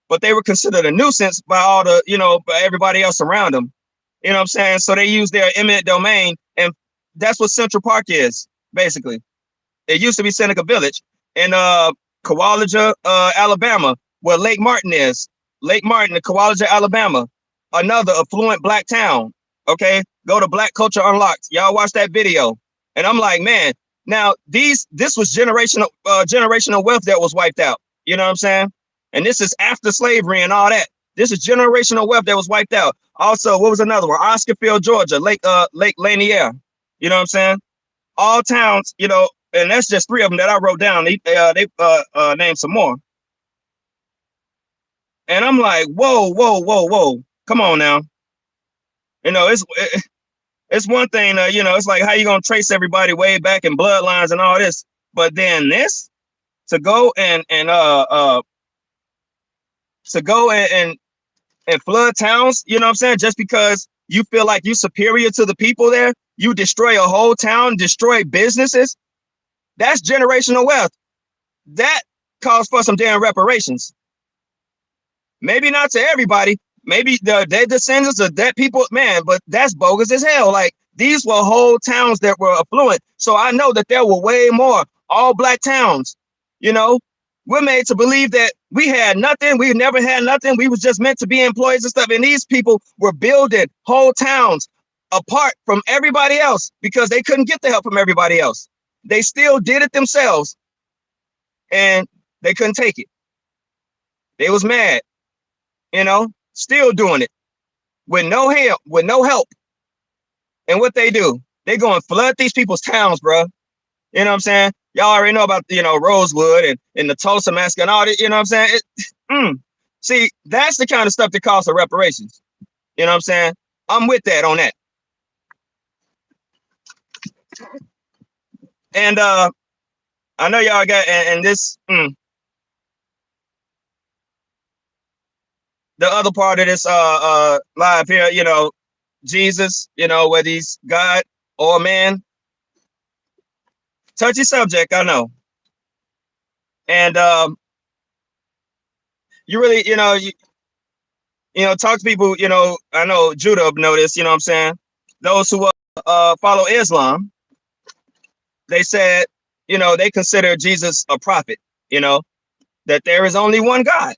but they were considered a nuisance by all the, by everybody else around them. You know what I'm saying? So they use their eminent domain, and that's what Central Park is basically. It used to be Seneca Village in Kawalaja, Alabama, where Lake Martin is. Lake Martin, Kawalaja, Alabama, another affluent black town. Okay, go to Black Culture Unlocked. Y'all watch that video, and I'm like, man, now this was generational wealth that was wiped out. You know what I'm saying? And this is after slavery and all that. This is generational wealth that was wiped out. Also, what was another one? Oscarfield, Georgia, Lake Lanier. You know what I'm saying? All towns, and that's just 3 of them that I wrote down. They named some more, and I'm like, whoa, whoa, whoa, whoa, come on now. It's one thing, it's like how you gonna trace everybody way back in bloodlines and all this, but then this to go and flood towns, you know what I'm saying? Just because you feel like you're superior to the people there, you destroy a whole town, destroy businesses. That's generational wealth. That calls for some damn reparations. Maybe not to everybody. Maybe their descendants of that people, man, but that's bogus as hell. Like these were whole towns that were affluent. So I know that there were way more all black towns. You know, we're made to believe that we had nothing. We never had nothing. We was just meant to be employees and stuff. And these people were building whole towns apart from everybody else because they couldn't get the help from everybody else. They still did it themselves and they couldn't take it. They was mad, still doing it with no help. And what they do, they go and flood these people's towns, bro. You know what I'm saying? Y'all already know about, Rosewood and the Tulsa massacre and all that, you know what I'm saying? See, that's the kind of stuff that calls for reparations. You know what I'm saying? I'm with that on that. And I know y'all got and this the other part of this live here, you know, Jesus, you know, whether he's God or man, touchy subject, I know. And you really, you know, talk to people, you know, I know Judah noticed, you know what I'm saying? Those who follow Islam, they said, you know, they consider Jesus a prophet, you know, that there is only one God,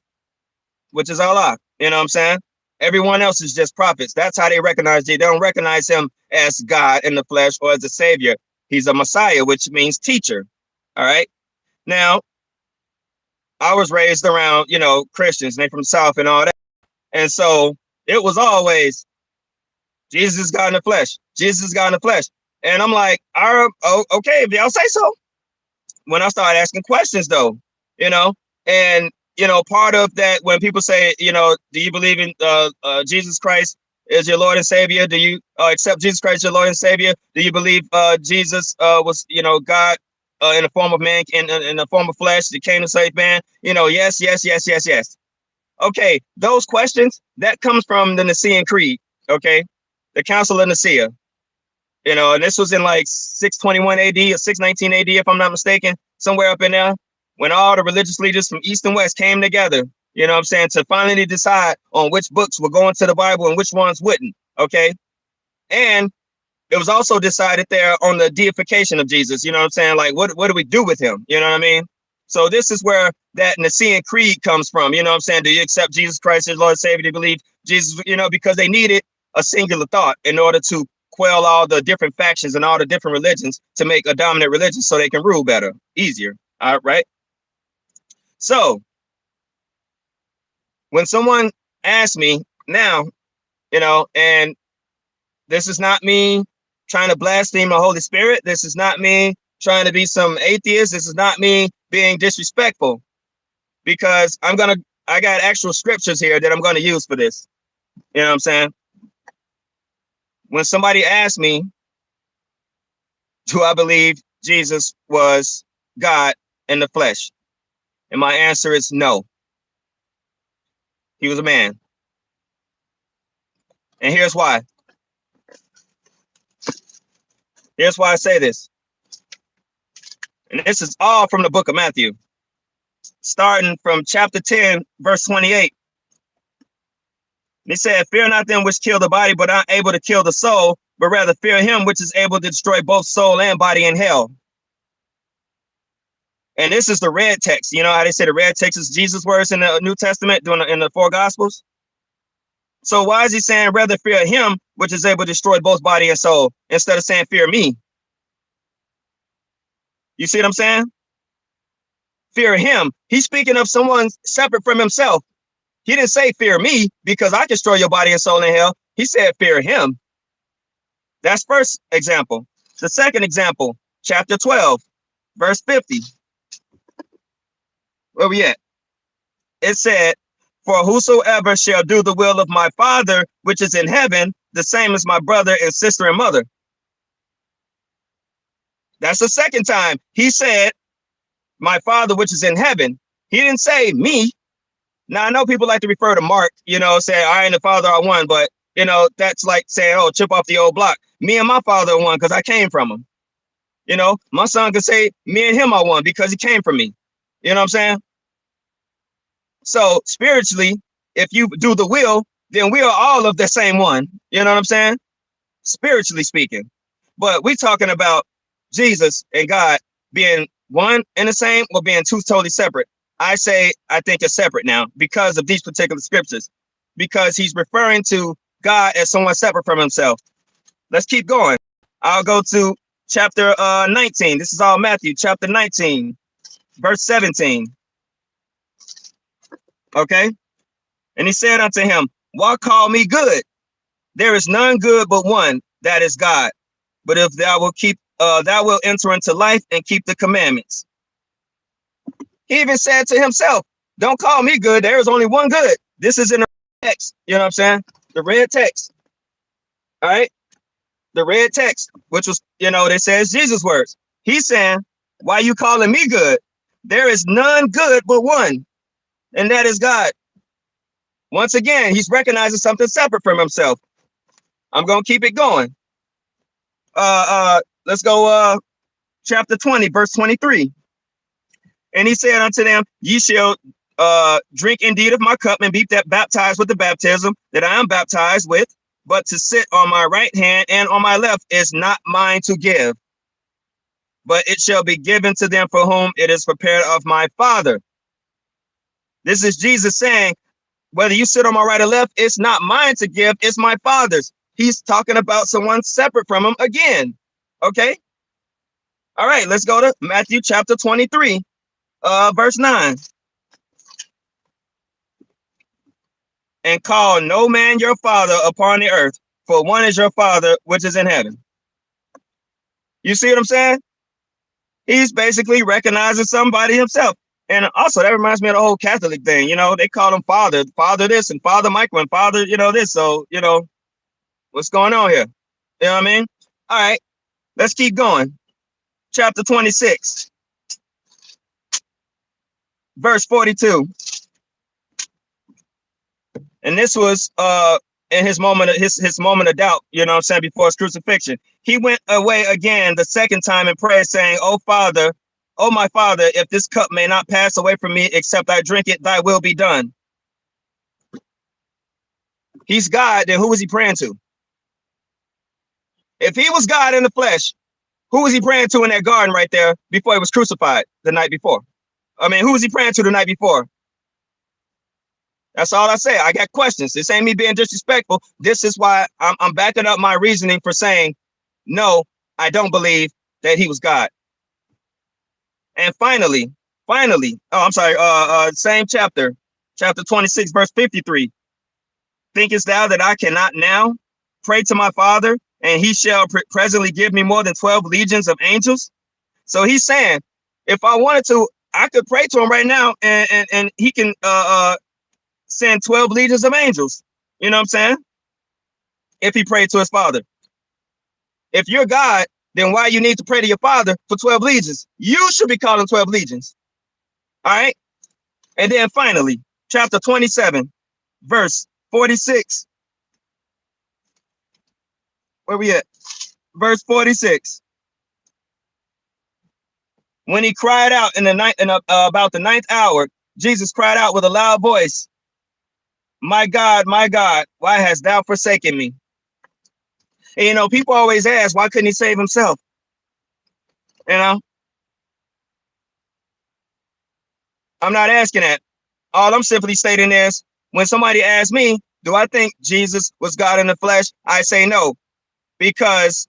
which is Allah, you know what I'm saying? Everyone else is just prophets. That's how they recognize Jesus. They don't recognize him as God in the flesh or as a savior. He's a Messiah, which means teacher. All right. Now, I was raised around, you know, Christians, and they from the South and all that. And so it was always Jesus is God in the flesh. Jesus is God in the flesh. And I'm like, oh, okay, if y'all say so. When I started asking questions, though, you know, and, you know, part of that, when people say, you know, do you believe in Jesus Christ is your Lord and Savior? Do you accept Jesus Christ your Lord and Savior? Do you believe Jesus was, you know, God in the form of man, in the form of flesh, that came to save man? You know, yes, yes, yes, yes, yes. Okay, those questions, that comes from the Nicene Creed, okay? The Council of Nicaea, you know, and this was in like 621 AD or 619 AD, if I'm not mistaken, somewhere up in there, when all the religious leaders from East and West came together, you know what I'm saying, to finally decide on which books were going to the Bible and which ones wouldn't, okay? And it was also decided there on the deification of Jesus. You know what I'm saying? Like, what do we do with him? You know what I mean? So this is where that Nicene Creed comes from. You know what I'm saying? Do you accept Jesus Christ as Lord and Savior? Do you believe Jesus, you know, because they needed a singular thought in order to quell all the different factions and all the different religions to make a dominant religion so they can rule better, easier. All right. So when someone asks me now, you know, and this is not me trying to blaspheme the Holy Spirit. This is not me trying to be some atheist. This is not me being disrespectful, because I got actual scriptures here that I'm going to use for this. You know what I'm saying? When somebody asks me, do I believe Jesus was God in the flesh? And my answer is no. He was a man. And here's why. Here's why I say this. And this is all from the book of Matthew, starting from chapter 10, verse 28. And he said, fear not them which kill the body, but aren't able to kill the soul, but rather fear him which is able to destroy both soul and body in hell. And this is the red text. You know how they say the red text is Jesus' words in the New Testament, in the four gospels? So why is he saying rather fear him which is able to destroy both body and soul, instead of saying fear me? You see what I'm saying? Fear him. He's speaking of someone separate from himself. He didn't say fear me because I can destroy your body and soul in hell. He said fear him. That's first example. The second example, chapter 12, verse 50. Where we at? It said, for whosoever shall do the will of my Father, which is in heaven, the same as my brother and sister and mother. That's the second time he said, my Father, which is in heaven. He didn't say me. Now, I know people like to refer to Mark, you know, say I and the Father are one, but, you know, that's like saying, oh, chip off the old block. Me and my Father are one because I came from him. You know, my son could say me and him are one because he came from me. You know what I'm saying? So spiritually, if you do the will, then we are all of the same one. You know what I'm saying? Spiritually speaking. But we're talking about Jesus and God being one and the same or being two totally separate. I think it's separate now because of these particular scriptures, because he's referring to God as someone separate from himself. Let's keep going. I'll go to chapter 19. This is all Matthew, chapter 19, verse 17. Okay. And he said unto him, why call me good? There is none good but one, that is God. But if thou will thou will enter into life and keep the commandments. He even said to himself, don't call me good. There is only one good. This is in the text. You know what I'm saying? The red text. All right. the red text, which was, that says Jesus' words. He's saying, why you calling me good? There is none good but one, and that is God. Once again, he's recognizing something separate from himself. I'm going to keep it going. Let's go chapter 20, verse 23. And he said unto them, ye shall drink indeed of my cup and be baptized with the baptism that I am baptized with, but to sit on my right hand and on my left is not mine to give, but it shall be given to them for whom it is prepared of my Father. This is Jesus saying, whether you sit on my right or left, it's not mine to give, it's my Father's. He's talking about someone separate from him again. Okay. All right, let's go to Matthew chapter 23, verse 9. And call no man your father upon the earth, for one is your Father which is in heaven. You see what I'm saying? He's basically recognizing somebody himself. And also that reminds me of the whole Catholic thing. They call him Father this and Father Michael and Father, this. So, what's going on here? You know what I mean? All right, let's keep going. Chapter 26, verse 42. And this was in his moment of his moment of doubt, before his crucifixion. He went away again the second time and prayed, saying, "O Father, O my Father, if this cup may not pass away from me, except I drink it, thy will be done." He's God, then who was he praying to? If he was God in the flesh, who was he praying to in that garden right there before he was crucified the night before? I mean, who was he praying to the night before? That's all I say. I got questions. This ain't me being disrespectful. This is why I'm backing up my reasoning for saying, no, I don't believe that he was God. And finally, oh, I'm sorry, same chapter 26, verse 53. Thinkest thou that I cannot now pray to my Father, and he shall presently give me more than 12 legions of angels? So he's saying, if I wanted to, I could pray to him right now, and he can send 12 legions of angels. You know what I'm saying? If he prayed to his Father. If you're God, then why you need to pray to your Father for 12 legions? You should be calling 12 legions. All right. And then finally, chapter 27, verse 46. Where we at? Verse 46. When he cried out in the night, about the ninth hour, Jesus cried out with a loud voice, my God, why hast thou forsaken me? And, people always ask, why couldn't he save himself? I'm not asking that. All I'm simply stating is, when somebody asks me, do I think Jesus was God in the flesh? I say no, because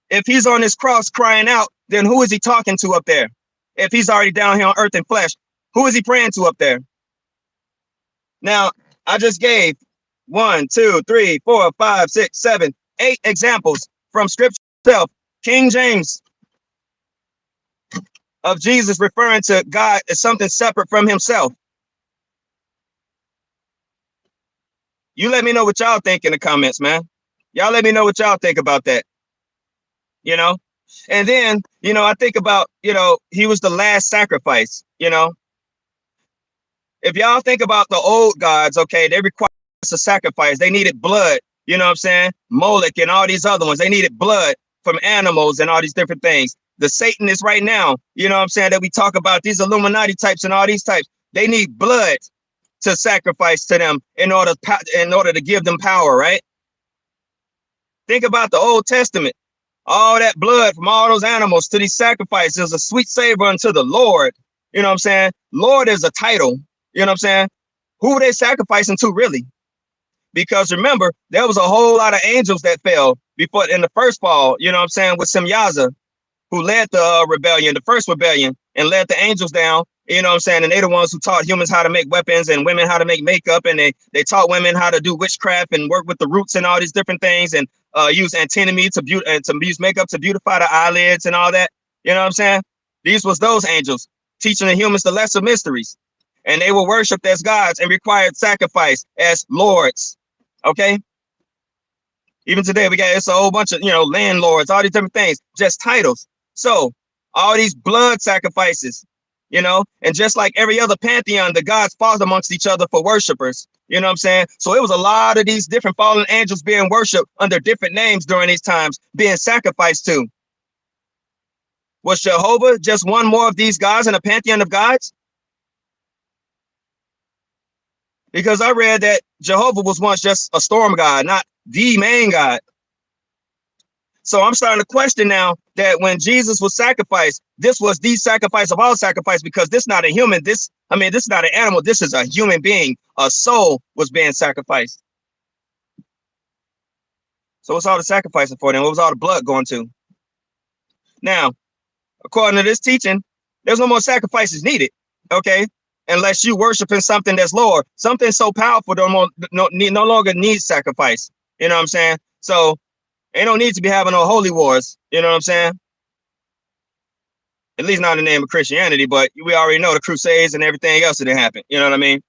if he's on this cross crying out, then who is he talking to up there? If he's already down here on earth in flesh, who is he praying to up there? Now, I just gave 1, 2, 3, 4, 5, 6, 7, 8 examples from scripture itself, King James, of Jesus referring to God as something separate from himself. You let me know what y'all think in the comments, man. Y'all let me know what y'all think about that. And then, I think about, he was the last sacrifice. If y'all think about the old gods, okay, they required a sacrifice. They needed blood, you know what I'm saying? Moloch and all these other ones, they needed blood from animals and all these different things. The Satanists right now, you know what I'm saying, that we talk about, these Illuminati types and all these types, they need blood to sacrifice to them in order to give them power, right? Think about the Old Testament. All that blood from all those animals to these sacrifices is a sweet savor unto the Lord. You know what I'm saying? Lord is a title. You know what I'm saying? Who were they sacrificing to really? Because remember, there was a whole lot of angels that fell before in the first fall, you know what I'm saying, with Semyaza, who led the rebellion, the first rebellion, and led the angels down. You know what I'm saying? And they're the ones who taught humans how to make weapons and women how to make makeup. And they taught women how to do witchcraft and work with the roots and all these different things, and use antimony to use makeup to beautify the eyelids and all that. You know what I'm saying? These was those angels teaching the humans the lesser mysteries. And they were worshipped as gods and required sacrifice as lords. Okay? Even today, we got it's a whole bunch of landlords, all these different things, just titles. So all these blood sacrifices, and just like every other pantheon, the gods fought amongst each other for worshipers. You know what I'm saying? So it was a lot of these different fallen angels being worshipped under different names during these times, being sacrificed to. Was Jehovah just one more of these gods in a pantheon of gods? Because I read that Jehovah was once just a storm god, not the main god. So I'm starting to question now that when Jesus was sacrificed, this was the sacrifice of all sacrifice, because this is not a human. This is not an animal. This is a human being. A soul was being sacrificed. So what's all the sacrificing for then? What was all the blood going to? Now, according to this teaching, there's no more sacrifices needed. Okay, unless you worshiping something that's lower, something so powerful no longer needs sacrifice. You know what I'm saying? So ain't no need to be having no holy wars. You know what I'm saying? At least not in the name of Christianity, but we already know the Crusades and everything else that happened. You know what I mean?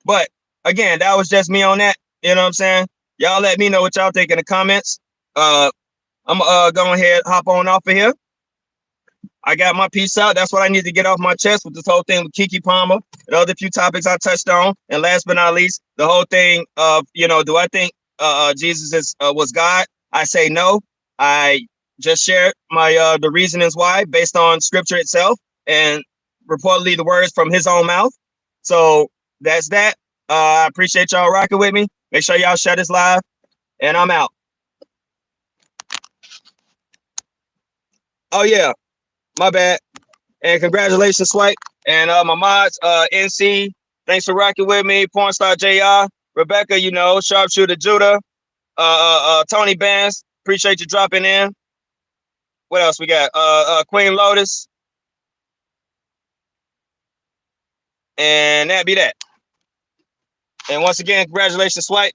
But again, that was just me on that. You know what I'm saying? Y'all let me know what y'all think in the comments. I'm going ahead, hop on off of here. I got my piece out. That's what I need to get off my chest with this whole thing with Keke Palmer and other few topics I touched on. And last but not least, the whole thing of, do I think Jesus was God? I say no. I just shared my the reasonings why based on scripture itself and reportedly the words from his own mouth. So that's that. I appreciate y'all rocking with me. Make sure y'all share this live, and I'm out. Oh yeah, my bad. And congratulations, Swipe. And my mods, NC, thanks for rocking with me. Porn Star JR, Rebecca, Sharpshooter Judah, Tony Bands, appreciate you dropping in. What else we got? Queen Lotus. And that be that. And once again, congratulations, Swipe.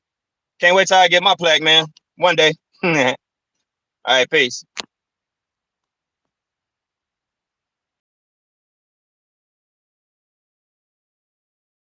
Can't wait till I get my plaque, man. One day. All right, peace.